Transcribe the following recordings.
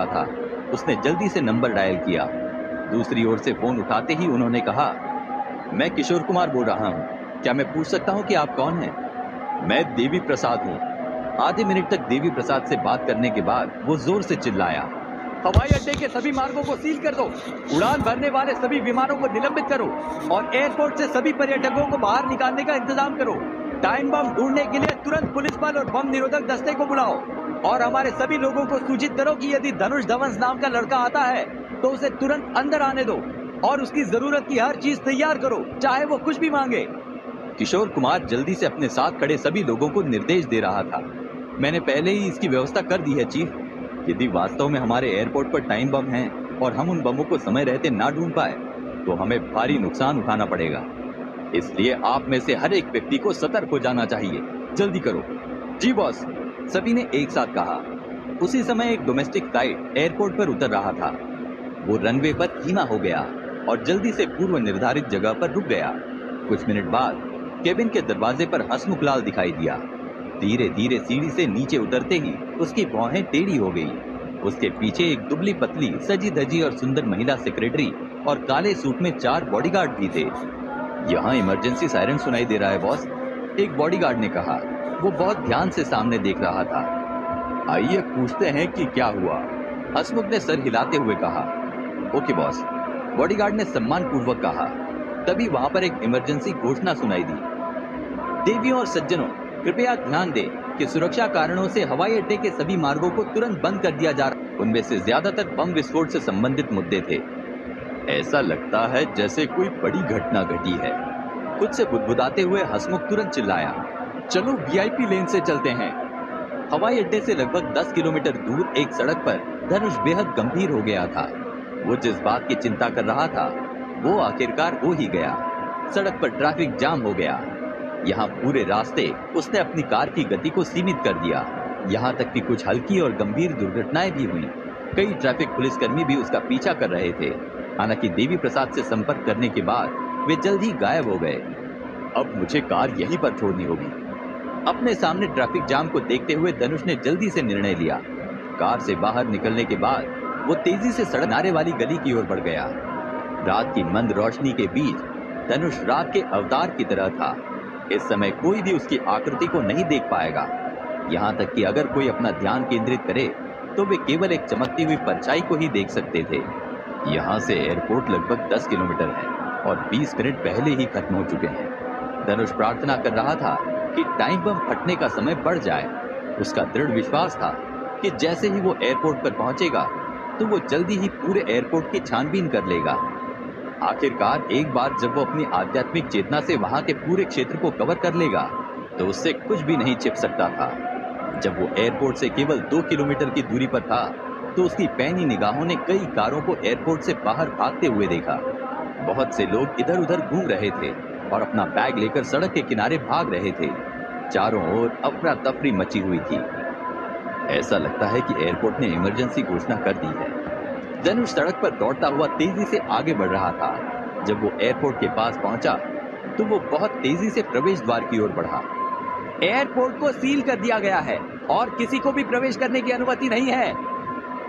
था। उसने जल्दी से नंबर डायल किया। दूसरी ओर से फोन उठाते ही उन्होंने कहा, मैं किशोर कुमार बोल रहा हूँ, क्या मैं पूछ सकता हूँ कि आप कौन हैं? मैं देवी प्रसाद हूँ। आधे मिनट तक देवी प्रसाद से बात करने के बाद वो जोर से चिल्लाया, हवाई अड्डे के सभी मार्गों को सील कर दो, उड़ान भरने वाले सभी विमानों को निलंबित करो और एयरपोर्ट से सभी पर्यटकों को बाहर निकालने का इंतजाम करो। टाइम बम ढूंढने के लिए तुरंत पुलिस बल और बम निरोधक दस्ते को बुलाओ और हमारे सभी लोगों को सूचित करो कि यदि धनुष धवंस नाम का लड़का आता है तो उसे तुरंत अंदर आने दो और उसकी जरूरत की हर चीज तैयार करो, चाहे वो कुछ भी मांगे। किशोर कुमार जल्दी से अपने साथ खड़े सभी लोगों को निर्देश दे रहा था। मैंने पहले ही इसकी व्यवस्था कर दी है चीफ। यदि वास्तव में हमारे एयरपोर्ट पर टाइम बम हैं और हम उन बमों को समय रहते ना ढूंढ पाए तो हमें भारी नुकसान उठाना पड़ेगा। इसलिए आप में से हर एक व्यक्ति को सतर्क हो जाना चाहिए। जल्दी करो। जी बॉस, सभी ने एक साथ कहा। उसी समय एक डोमेस्टिक फ्लाइट एयरपोर्ट पर उतर रहा था। वो रनवे पर धीमा हो गया और जल्दी से पूर्व निर्धारित जगह पर रुक गया। कुछ मिनट बाद केबिन के दरवाजे पर हसमुख लाल दिखाई दिया। धीरे धीरे सीढ़ी से नीचे उतरते ही उसकी भौहें टेढ़ी हो गई। उसके पीछे एक दुबली पतली सजी धजी और सुंदर महिला सेक्रेटरी और काले सूट में 4 बॉडीगार्ड भी थे। यहाँ इमरजेंसी सायरन सुनाई दे रहा है बॉस, एक बॉडीगार्ड ने कहा। वो बहुत ध्यान से सामने देख रहा था। आइए पूछते हैं कि क्या हुआ, हसमुख ने सर हिलाते हुए कहा। ओके बॉस, बॉडीगार्ड ने सम्मान पूर्वक कहा। तभी वहां पर एक इमरजेंसी घोषणा सुनाई दी। देवियों और सज्जनों, कृपया ध्यान दें कि सुरक्षा कारणों से हवाई अड्डे के सभी मार्गों को तुरंत बंद कर दिया जा रहा है। उनमें से ज्यादातर बम विस्फोट से संबंधित मुद्दे थे। ऐसा लगता है जैसे कोई बड़ी घटना घटी है, खुद से बुदबुदाते हुए हसमुख तुरंत चिल्लाया। चलो वीआईपी लेन से चलते हैं। हवाई अड्डे से लगभग 10 किलोमीटर दूर एक सड़क पर धनुष बेहद गंभीर हो गया था। वो जिस बात की चिंता कर रहा था वो आखिरकार हो ही गया। सड़क पर ट्रैफिक जाम हो गया। यहाँ पूरे रास्ते उसने अपनी कार की गति को सीमित कर दिया। यहाँ तक कि कुछ हल्की और गंभीर दुर्घटनाएं भी हुई। कई ट्रैफिक पुलिसकर्मी भी उसका पीछा कर रहे थे। हालांकि देवी प्रसाद से संपर्क करने के बाद वे जल्द ही गायब हो गए। अब मुझे कार यहीं पर छोड़नी होगी। अपने सामने ट्रैफिक जाम को देखते हुए धनुष ने जल्दी से निर्णय लिया। कार से बाहर निकलने के बाद वो तेजी से सड़क किनारे वाली गली की ओर बढ़ गया। रात की मंद रोशनी के बीच धनुष रात के अवतार की तरह था। इस समय कोई भी उसकी आकृति को नहीं देख पाएगा। यहाँ तक कि अगर कोई अपना ध्यान केंद्रित करे तो वे केवल एक चमकती हुई परछाई को ही देख सकते थे। यहाँ से एयरपोर्ट लगभग 10 किलोमीटर है और 20 मिनट पहले ही खत्म हो चुके हैं। धनुष प्रार्थना कर रहा था कि टाइम बम फटने का समय बढ़ जाए। उसका दृढ़ विश्वास था कि जैसे ही वो एयरपोर्ट पर पहुंचेगा तो वो जल्दी ही पूरे एयरपोर्ट की छानबीन कर लेगा। आखिरकार एक बार जब वो अपनी आध्यात्मिक चेतना से वहां के पूरे क्षेत्र को कवर कर लेगा तो उससे कुछ भी नहीं छिप सकता था। जब वो एयरपोर्ट से केवल 2 किलोमीटर की दूरी पर था तो उसकी पैनी निगाहों ने कई कारों को एयरपोर्ट से बाहर भागते हुए देखा। बहुत से लोग इधर उधर घूम रहे थे और अपना बैग लेकर सड़क के किनारे भाग रहे थे। चारों ओर अफरा तफरी मची हुई थी। ऐसा लगता है कि एयरपोर्ट ने इमरजेंसी घोषणा कर दी है। धनुष सड़क पर दौड़ता हुआ तेजी से आगे बढ़ रहा था। जब वो एयरपोर्ट के पास पहुंचा तो वो बहुत तेजी से प्रवेश द्वार की ओर बढ़ा। एयरपोर्ट को सील कर दिया गया है और किसी को भी प्रवेश करने की अनुमति नहीं है।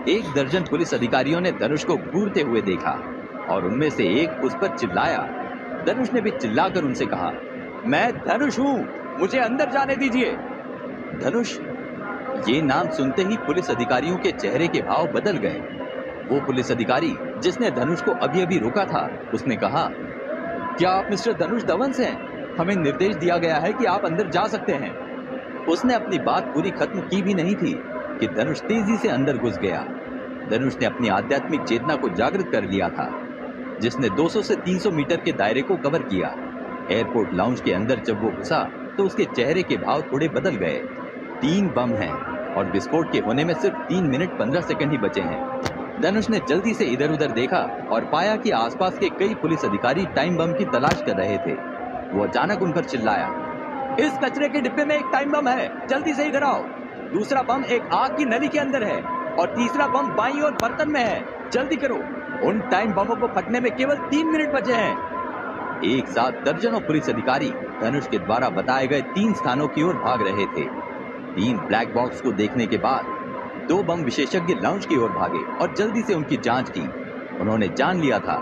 1 दर्जन पुलिस अधिकारियों ने धनुष को घूरते हुए देखा और उनमें से एक उस पर चिल्लाया। धनुष ने भी चिल्लाकर उनसे कहा, मैं धनुष हूं, मुझे अंदर जाने दीजिए। धनुष, ये नाम सुनते ही पुलिस अधिकारियों के चेहरे के भाव बदल गए। वो पुलिस अधिकारी जिसने धनुष को अभी अभी रोका था, उसने कहा, क्या आप मिस्टर धनुष धवंस हैं? हमें निर्देश दिया गया है कि आप अंदर जा सकते हैं। उसने अपनी बात पूरी खत्म की भी नहीं थी कि धनुष तेजी से अंदर घुस गया। धनुष ने अपनी आध्यात्मिक चेतना को जागृत कर लिया था, जिसने 200 से 300 मीटर के दायरे को कवर किया। एयरपोर्ट लाउंज के अंदर जब वो घुसा तो उसके चेहरे के भाव थोड़े बदल गए। 3 बम हैं और विस्फोट के होने में सिर्फ 3 मिनट 15 सेकंड ही बचे हैं। धनुष ने जल्दी से इधर उधर देखा और पाया कि आसपास के कई पुलिस अधिकारी टाइम बम की तलाश कर रहे थे। वो अचानक उन पर चिल्लाया, इस कचरे के डिब्बे में एक टाइम बम है, जल्दी से इधर आओ। दूसरा बम एक आग की नली के अंदर है और तीसरा बम बाईं ओर बर्तन में है, जल्दी करो। उन टाइम बमों को फटने में केवल 3 मिनट बचे हैं। एक साथ दर्जनों पुलिस अधिकारी धनुष के द्वारा बताए गए 3 स्थानों की ओर भाग रहे थे। 3 ब्लैक बॉक्स को देखने के बाद 2 बम विशेषज्ञ लाउंज की ओर भागे और जल्दी से उनकी जांच की। उन्होंने जान लिया था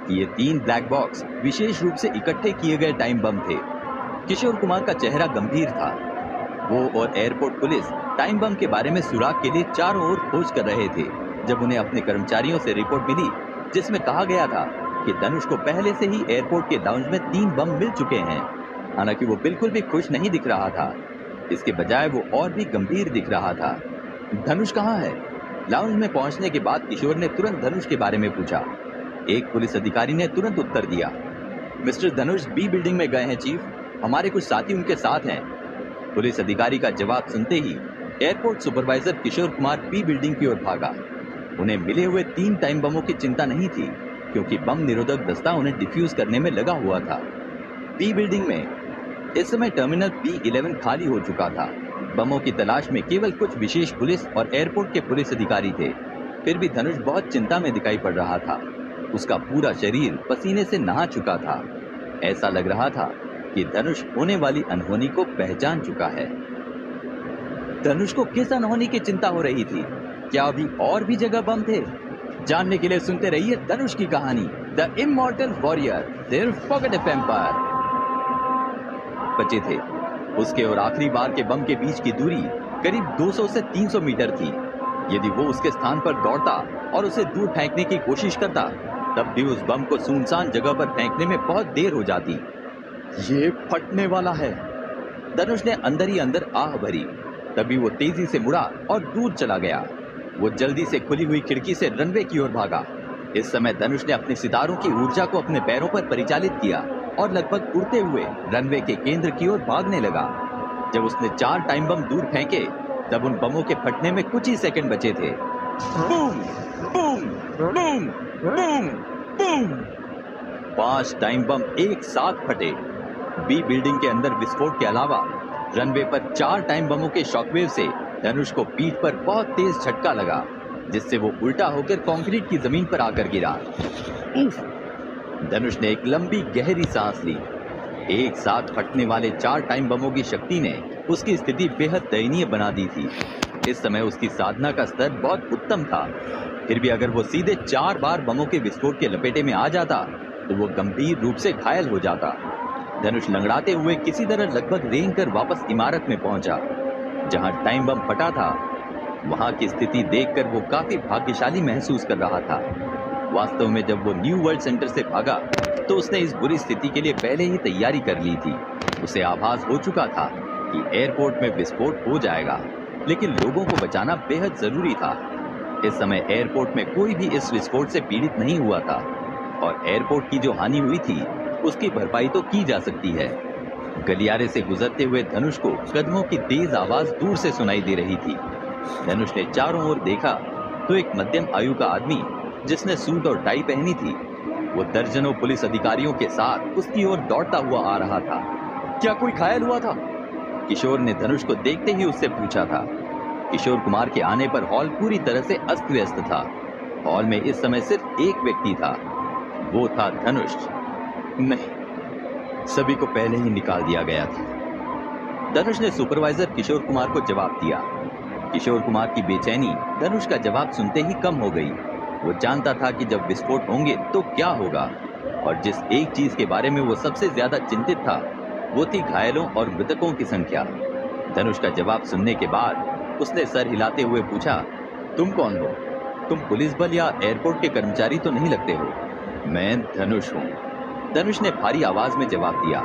कि ये 3 ब्लैक बॉक्स विशेष रूप से इकट्ठे किए गए टाइम बम थे। किशोर कुमार का चेहरा गंभीर था। वो और एयरपोर्ट पुलिस टाइम बम के बारे में सुराग के लिए चारों ओर खोज कर रहे थे जब उन्हें अपने कर्मचारियों से रिपोर्ट मिली जिसमें कहा गया था कि धनुष को पहले से ही एयरपोर्ट के लाउंज में 3 बम मिल चुके हैं। हालांकि वो बिल्कुल भी खुश नहीं दिख रहा था, इसके बजाय वो और भी गंभीर दिख रहा था। धनुष कहाँ है? लाउंज में पहुंचने के बाद किशोर ने तुरंत धनुष के बारे में पूछा। एक पुलिस अधिकारी ने तुरंत उत्तर दिया, मिस्टर धनुष बी बिल्डिंग में गए हैं चीफ, हमारे कुछ साथी उनके साथ हैं। पुलिस अधिकारी का जवाब सुनते ही airport supervisor Kishore Kumar B building की ओर भागा। उन्हें मिले हुए 3 टाइम बमों की चिंता नहीं थी क्योंकि बम निरोधक दस्ता उन्हें डिफ्यूज करने में लगा हुआ था। बी बिल्डिंग में इस समय टर्मिनल P11 खाली हो चुका था। बमों की तलाश में केवल कुछ विशेष पुलिस और एयरपोर्ट के पुलिस अधिकारी थे। फिर भी धनुष बहुत चिंता में दिखाई पड़ रहा था। उसका पूरा शरीर पसीने से नहा चुका था। ऐसा लग रहा था कि धनुष होने वाली अनहोनी को पहचान चुका है। धनुष को किस अनहोनी की चिंता हो रही थी? क्या अभी और भी जगह बम थे? जानने के लिए सुनते रहिए धनुष की कहानी द इमॉर्टल वॉरियर, सिर्फ पॉकेट एफएम पर। बचे थे उसके और आखिरी बार के बम के बीच की दूरी करीब 200 से 300 मीटर थी। यदि वो उसके स्थान पर दौड़ता और उसे दूर फेंकने की कोशिश करता तब भी उस बम को सुनसान जगह पर फेंकने में बहुत देर हो जाती। ये फटने वाला है, धनुष ने अंदर ही अंदर आह भरी। तभी वो तेजी से मुड़ा और दूर चला गया। वो जल्दी से खुली हुई खिड़की से रनवे की ओर भागा। इस समय धनुष ने अपने सितारों की ऊर्जा को अपने पैरों पर परिचालित किया और लगभग उड़ते हुए रनवे के केंद्र की ओर भागने लगा। जब उसने 4 टाइम बम दूर फेंके तब उन बमों के फटने में कुछ ही सेकंड बचे थे। Boom boom boom boom boom 5 time bomb एक साथ फटे। बी बिल्डिंग के अंदर विस्फोट के अलावा रनवे पर 4 टाइम बमों के शॉकवेव से धनुष को पीठ पर बहुत तेज झटका लगा जिससे वो उल्टा होकर कंक्रीट की जमीन पर आकर गिरा। धनुष ने एक लंबी गहरी सांस ली। एक साथ फटने वाले 4 टाइम बमों की शक्ति ने उसकी स्थिति बेहद दयनीय बना दी थी। इस समय उसकी साधना का स्तर बहुत उत्तम था। फिर भी अगर वो सीधे 4 बार बमों के विस्फोट के लपेटे में आ जाता तो वो गंभीर रूप से घायल हो जाता। धनुष लंगड़ाते हुए किसी तरह लगभग रेंग कर वापस इमारत में पहुंचा। जहां टाइम बम फटा था वहां की स्थिति देखकर वो काफी भाग्यशाली महसूस कर रहा था। वास्तव में जब वो न्यू वर्ल्ड सेंटर से भागा तो उसने इस बुरी स्थिति के लिए पहले ही तैयारी कर ली थी। उसे आभास हो चुका था कि एयरपोर्ट में विस्फोट हो जाएगा, लेकिन लोगों को बचाना बेहद जरूरी था। इस समय एयरपोर्ट में कोई भी इस विस्फोट से पीड़ित नहीं हुआ था और एयरपोर्ट की जो हानि हुई थी उसकी भरपाई तो की जा सकती है। गलियारे से गुजरते हुए धनुष को कदमों की तेज आवाज दूर से सुनाई दे रही थी। धनुष ने चारों ओर देखा तो एक मध्यम आयु का आदमी जिसने सूट और टाई पहनी थी वो दर्जनों पुलिस अधिकारियों के साथ उसकी ओर दौड़ता हुआ आ रहा था। क्या कोई घायल हुआ था? किशोर ने धनुष को देखते ही उससे पूछा था। किशोर कुमार के आने पर हॉल पूरी तरह से अस्त व्यस्त था। हॉल में इस समय सिर्फ एक व्यक्ति था, वो था धनुष। नहीं, सभी को पहले ही निकाल दिया गया था। धनुष ने सुपरवाइजर किशोर कुमार को जवाब दिया। किशोर कुमार की बेचैनी धनुष का जवाब सुनते ही कम हो गई। वो जानता था कि जब विस्फोट होंगे तो क्या होगा और जिस एक चीज के बारे में वो सबसे ज्यादा चिंतित था वो थी घायलों और मृतकों की संख्या। धनुष का जवाब सुनने के बाद उसने सर हिलाते हुए पूछा, तुम कौन हो? तुम पुलिस बल या एयरपोर्ट के कर्मचारी तो नहीं लगते हो। मैं धनुष हूँ, धनुष ने भारी आवाज में जवाब दिया।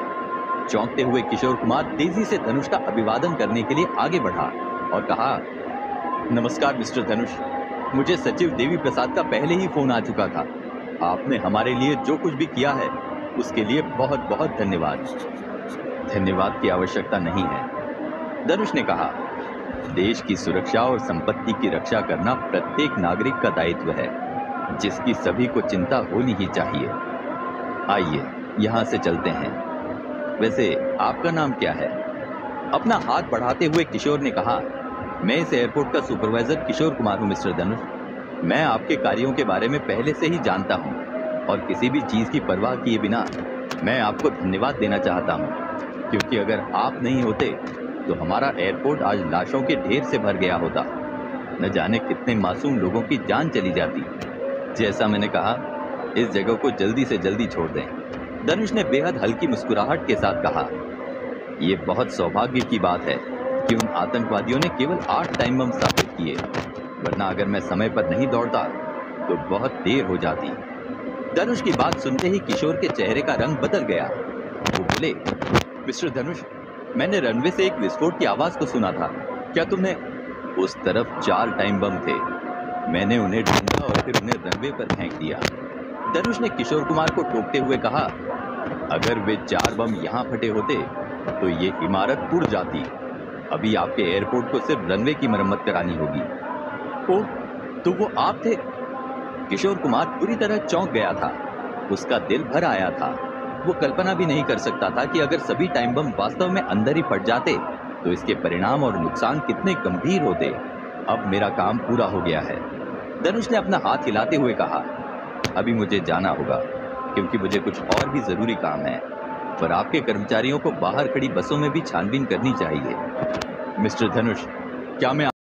चौंकते हुए किशोर कुमार तेजी से धनुष का अभिवादन करने के लिए आगे बढ़ा और कहा, नमस्कार मिस्टर धनुष, मुझे सचिव देवी प्रसाद का पहले ही फोन आ चुका था। आपने हमारे लिए जो कुछ भी किया है उसके लिए बहुत बहुत धन्यवाद। धन्यवाद की आवश्यकता नहीं है, धनुष ने कहा। देश की सुरक्षा और संपत्ति की रक्षा करना प्रत्येक नागरिक का दायित्व है जिसकी सभी को चिंता होनी ही चाहिए। आइए यहाँ से चलते हैं। वैसे आपका नाम क्या है? अपना हाथ बढ़ाते हुए किशोर ने कहा, मैं इस एयरपोर्ट का सुपरवाइजर किशोर कुमार हूँ मिस्टर धनुष। मैं आपके कार्यों के बारे में पहले से ही जानता हूँ और किसी भी चीज की परवाह किए बिना मैं आपको धन्यवाद देना चाहता हूँ, क्योंकि अगर आप नहीं होते तो हमारा एयरपोर्ट आज लाशों के ढेर से भर गया होता। न जाने कितने मासूम लोगों की जान चली जाती। जैसा मैंने कहा, इस जगह को जल्दी से जल्दी छोड़ दें। धनुष ने बेहद हल्की मुस्कुराहट के साथ कहा, यह बहुत सौभाग्य की बात है कि उन आतंकवादियों ने केवल 8 टाइम बम स्थापित किए, वरना अगर मैं समय पर नहीं दौड़ता तो बहुत देर हो जाती। धनुष की बात सुनते ही किशोर के चेहरे का रंग बदल गया। वो बोले, मिस्टर धनुष, मैंने रनवे से एक विस्फोट की आवाज को सुना था। क्या तुमने? उस तरफ 4 टाइम बम थे। मैंने उन्हें ढूंढा और फिर उन्हें रनवे पर फेंक दिया। धनुष ने किशोर कुमार को टोकते हुए कहा, अगर वे 4 बम यहाँ फटे होते तो ये इमारत उड़ जाती। अभी आपके एयरपोर्ट को सिर्फ रनवे की मरम्मत करानी होगी। ओह, तो वो आप थे? किशोर कुमार पूरी तरह चौंक गया था। उसका दिल भर आया था। वो कल्पना भी नहीं कर सकता था कि अगर सभी टाइम बम वास्तव में अंदर ही फट जाते तो इसके परिणाम और नुकसान कितने गंभीर होते। अब मेरा काम पूरा हो गया है। धनुष ने अपना हाथ हिलाते हुए कहा, अभी मुझे जाना होगा क्योंकि मुझे कुछ और भी जरूरी काम है, पर आपके कर्मचारियों को बाहर खड़ी बसों में भी छानबीन करनी चाहिए। मिस्टर धनुष, क्या मैं